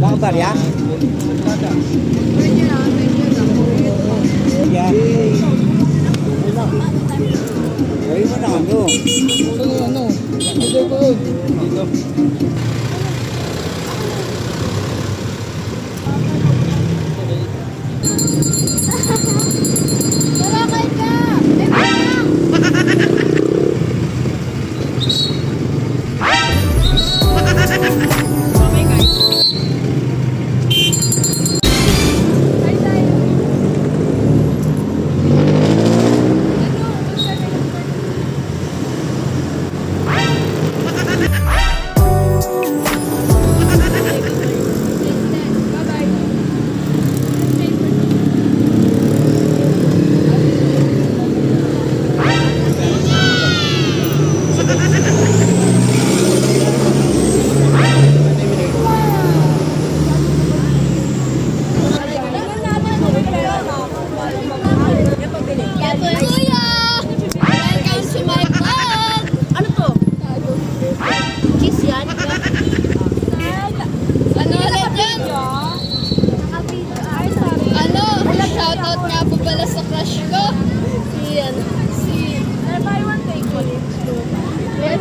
Baka barya? Yan. Gawin mo na ano. Ano? Ito ko yun. Dito. Tarakay ka!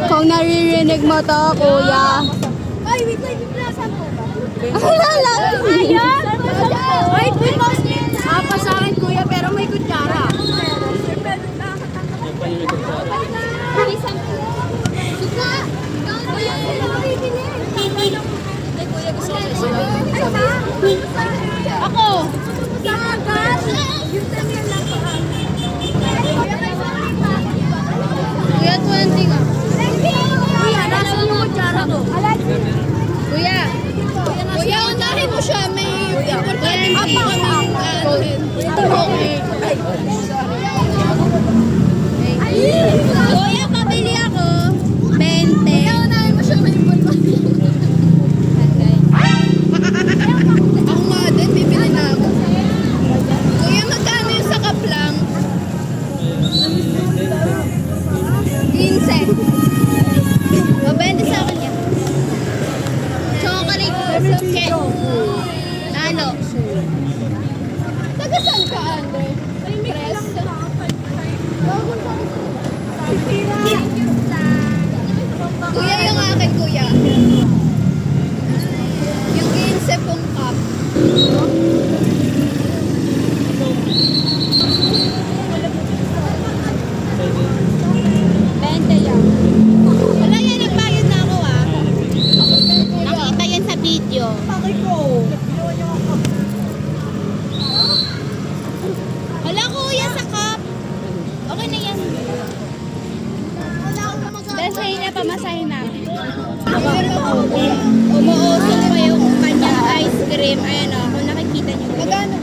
Kung naririnig mo to, kuya. Ay, wait lang. Saan po ba? Wala lang. Ayan! Ay, apa sa akin, kuya, pero may kutsara. Suka! Ay, kuya, gusto ko sa Ako! Kuya, 20 ka. Kuya, nasa yung kutsara to? Kuya. Kuya, unahin mo siya. May importante pa kami. Kuya, pabili ako. 20. Kuya, unahin mo siya. May importante. Ako nga din, bibili na ako. Kuya, magkano yung sa kaplang? 15. Mabenta sa akin yan. Chocolate. Cake. Ano? Taga saan ka, Andre? Press? Kuya, yung akin, kuya. Yung 15 pong cup. Wala yan, nagbayad na ako ah. Nakita yan sa video. Wala kuya sa cup. Okay na yan. Dahil sa inyo, pamasahin namin. Umuusok pa yung kanyang ice cream. Ayan o, kung nakikita nyo. Magano?